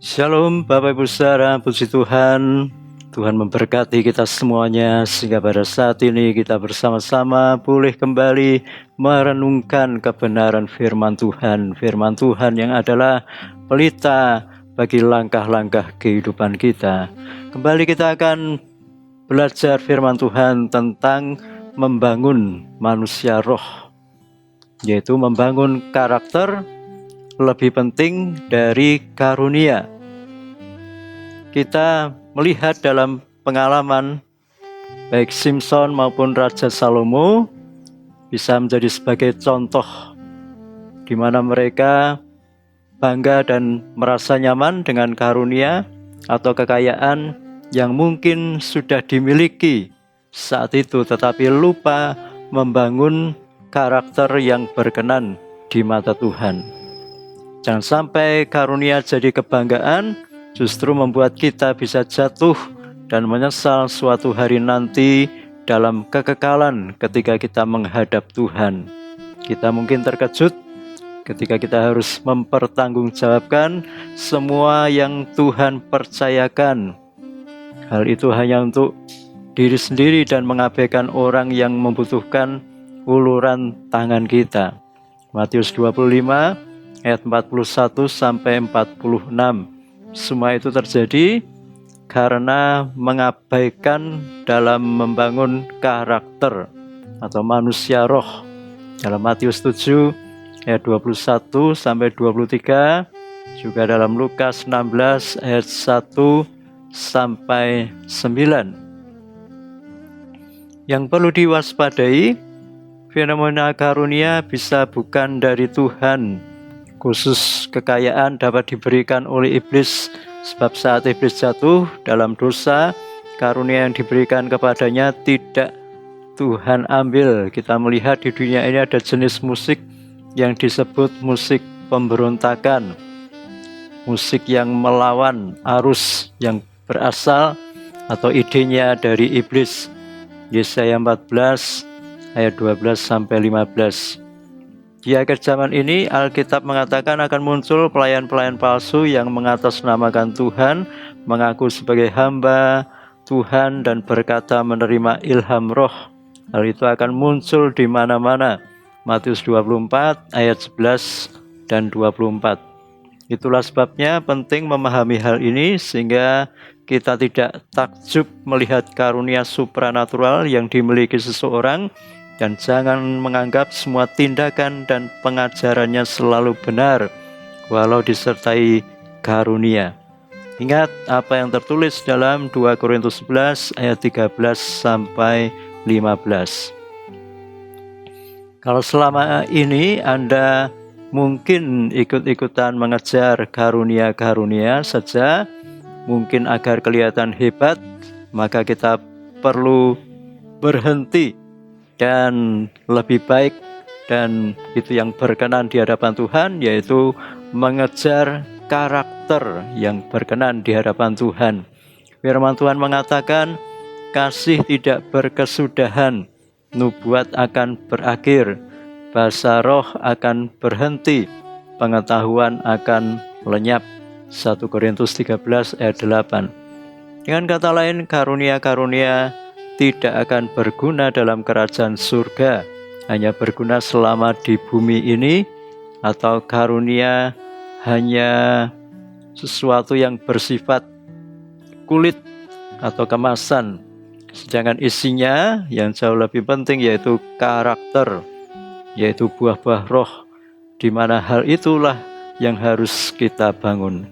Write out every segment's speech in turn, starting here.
Shalom Bapak Ibu Saudara, puji Tuhan. Tuhan memberkati kita semuanya sehingga pada saat ini kita bersama-sama boleh kembali merenungkan kebenaran firman Tuhan. Firman Tuhan yang adalah pelita bagi langkah-langkah kehidupan kita. Kembali kita akan belajar firman Tuhan tentang membangun manusia roh, yaitu membangun karakter lebih penting dari karunia. Kita melihat dalam pengalaman baik Simpson maupun Raja Salomo bisa menjadi sebagai contoh di mana mereka bangga dan merasa nyaman dengan karunia atau kekayaan yang mungkin sudah dimiliki saat itu, tetapi lupa membangun karakter yang berkenan di mata Tuhan. Jangan sampai karunia jadi kebanggaan, justru membuat kita bisa jatuh dan menyesal suatu hari nanti dalam kekekalan ketika kita menghadap Tuhan. Kita mungkin terkejut ketika kita harus mempertanggungjawabkan semua yang Tuhan percayakan. Hal itu hanya untuk diri sendiri dan mengabaikan orang yang membutuhkan uluran tangan kita. Matius 25 ayat 41 sampai 46. Semua itu terjadi karena mengabaikan dalam membangun karakter atau manusia roh. Dalam Matius 7 ayat 21 sampai 23, juga dalam Lukas 16 ayat 1 sampai 9. Yang perlu diwaspadai, fenomena karunia bisa bukan dari Tuhan. Khusus kekayaan dapat diberikan oleh iblis, sebab saat iblis jatuh dalam dosa, karunia yang diberikan kepadanya tidak Tuhan ambil. Kita melihat di dunia ini ada jenis musik yang disebut musik pemberontakan, musik yang melawan arus yang berasal atau idenya dari iblis. Yesaya 14 ayat 12 sampai 15. Di akhir zaman ini, Alkitab mengatakan akan muncul pelayan-pelayan palsu yang mengatasnamakan Tuhan, mengaku sebagai hamba Tuhan dan berkata menerima ilham roh. Hal itu akan muncul di mana-mana. Matius 24 ayat 11 dan 24. Itulah sebabnya penting memahami hal ini sehingga kita tidak takjub melihat karunia supranatural yang dimiliki seseorang, dan jangan menganggap semua tindakan dan pengajarannya selalu benar walau disertai karunia. Ingat apa yang tertulis dalam 2 Korintus 11 ayat 13 sampai 15. Kalau selama ini Anda mungkin ikut-ikutan mengejar karunia-karunia saja, mungkin agar kelihatan hebat, maka kita perlu berhenti dan lebih baik, dan itu yang berkenan di hadapan Tuhan, yaitu mengejar karakter yang berkenan di hadapan Tuhan. Firman Tuhan mengatakan, kasih tidak berkesudahan, nubuat akan berakhir, bahasa roh akan berhenti, pengetahuan akan lenyap. 1 Korintus 13 ayat 8. Dengan kata lain, karunia-karunia tidak akan berguna dalam kerajaan surga, hanya berguna selama di bumi ini, atau karunia hanya sesuatu yang bersifat kulit atau kemasan, sedangkan isinya yang jauh lebih penting yaitu karakter, yaitu buah-buah roh, di mana hal itulah yang harus kita bangun.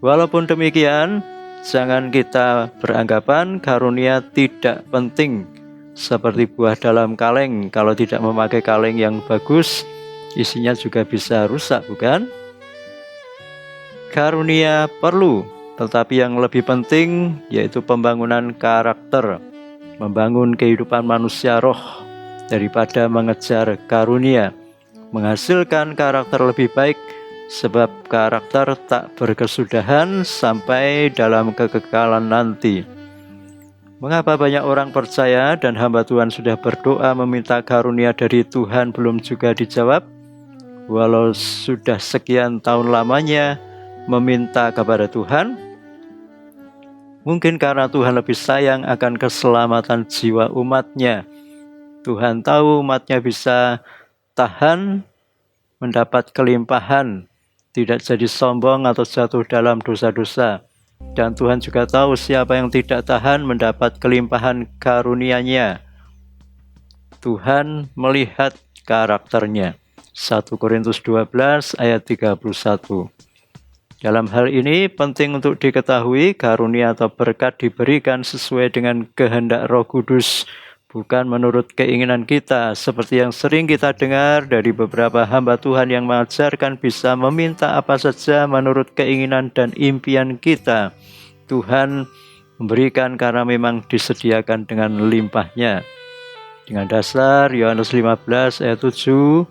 Walaupun demikian, jangan kita beranggapan karunia tidak penting seperti buah dalam kaleng. Kalau tidak memakai kaleng yang bagus, isinya juga bisa rusak, bukan? Karunia perlu, tetapi yang lebih penting yaitu pembangunan karakter, membangun kehidupan manusia roh daripada mengejar karunia, menghasilkan karakter lebih baik. Sebab karakter tak berkesudahan sampai dalam kekekalan nanti. Mengapa banyak orang percaya dan hamba Tuhan sudah berdoa meminta karunia dari Tuhan belum juga dijawab? Walau sudah sekian tahun lamanya, meminta kepada Tuhan? Mungkin karena Tuhan lebih sayang akan keselamatan jiwa umatnya. Tuhan tahu umatnya bisa tahan, mendapat kelimpahan, tidak jadi sombong atau jatuh dalam dosa-dosa. Dan Tuhan juga tahu siapa yang tidak tahan mendapat kelimpahan karunia-Nya. Tuhan melihat karakternya. 1 Korintus 12 ayat 31. Dalam hal ini penting untuk diketahui karunia atau berkat diberikan sesuai dengan kehendak Roh Kudus, bukan menurut keinginan kita, seperti yang sering kita dengar dari beberapa hamba Tuhan yang mengajarkan bisa meminta apa saja menurut keinginan dan impian kita. Tuhan memberikan karena memang disediakan dengan limpahnya. Dengan dasar Yohanes 15 ayat 7,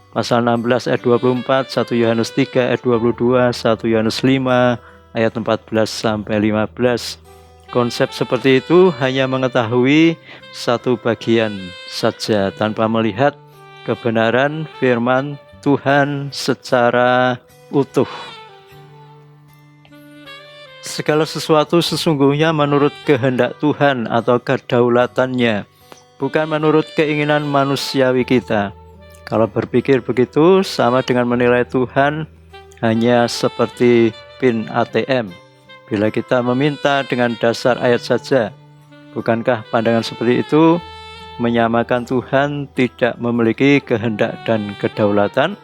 pasal 16 ayat 24, 1 Yohanes 3 ayat 22, 1 Yohanes 5 ayat 14 sampai 15. Konsep seperti itu hanya mengetahui satu bagian saja tanpa melihat kebenaran firman Tuhan secara utuh. Segala sesuatu sesungguhnya menurut kehendak Tuhan atau kedaulatannya, bukan menurut keinginan manusiawi kita. Kalau berpikir begitu sama dengan menilai Tuhan hanya seperti pin ATM. Bila kita meminta dengan dasar ayat saja, bukankah pandangan seperti itu menyamakan Tuhan tidak memiliki kehendak dan kedaulatan?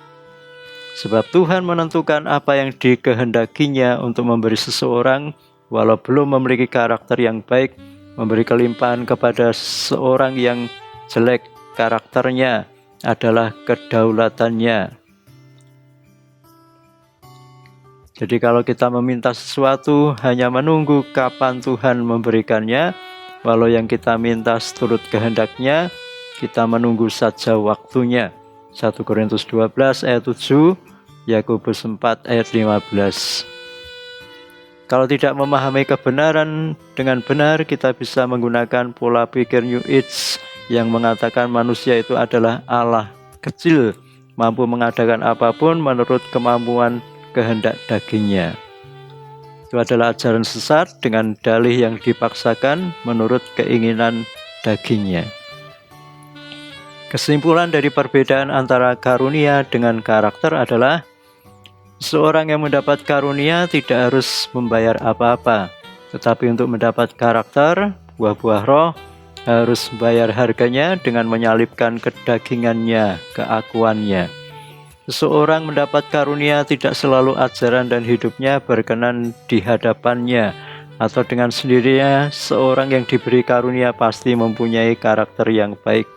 Sebab Tuhan menentukan apa yang dikehendakinya untuk memberi seseorang walau belum memiliki karakter yang baik, memberi kelimpahan kepada seorang yang jelek karakternya adalah kedaulatannya. Jadi kalau kita meminta sesuatu hanya menunggu kapan Tuhan memberikannya, walau yang kita minta seturut kehendaknya, kita menunggu saja waktunya. 1 Korintus 12 ayat 7, Yakobus 4 ayat 15. Kalau tidak memahami kebenaran dengan benar, kita bisa menggunakan pola pikir New Age yang mengatakan manusia itu adalah Allah kecil, mampu mengadakan apapun menurut kemampuan kehendak dagingnya. Itu adalah ajaran sesat dengan dalih yang dipaksakan menurut keinginan dagingnya. Kesimpulan dari perbedaan antara karunia dengan karakter adalah seorang yang mendapat karunia tidak harus membayar apa-apa, tetapi untuk mendapat karakter, buah-buah roh, harus membayar harganya dengan menyalibkan kedagingannya, keakuannya. Seseorang mendapat karunia tidak selalu ajaran dan hidupnya berkenan di hadapannya, atau dengan sendirinya seorang yang diberi karunia pasti mempunyai karakter yang baik.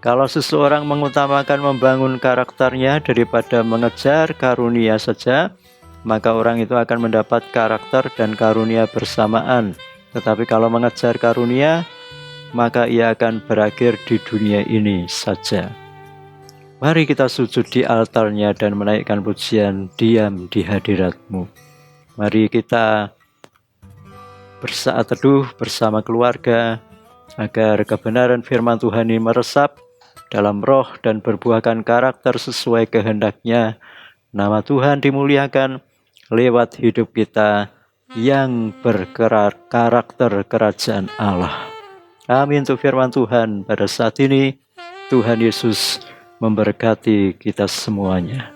Kalau seseorang mengutamakan membangun karakternya daripada mengejar karunia saja, maka orang itu akan mendapat karakter dan karunia bersamaan. Tetapi kalau mengejar karunia, maka ia akan berakhir di dunia ini saja. Mari kita sujud di altarnya dan menaikkan pujian diam di hadirat-Mu. Mari kita bersaat teduh bersama keluarga, agar kebenaran firman Tuhan ini meresap dalam roh dan berbuahkan karakter sesuai kehendak-Nya. Nama Tuhan dimuliakan lewat hidup kita yang berkarakter kerajaan Allah. Amin untuk firman Tuhan pada saat ini. Tuhan Yesus memberkati kita semuanya.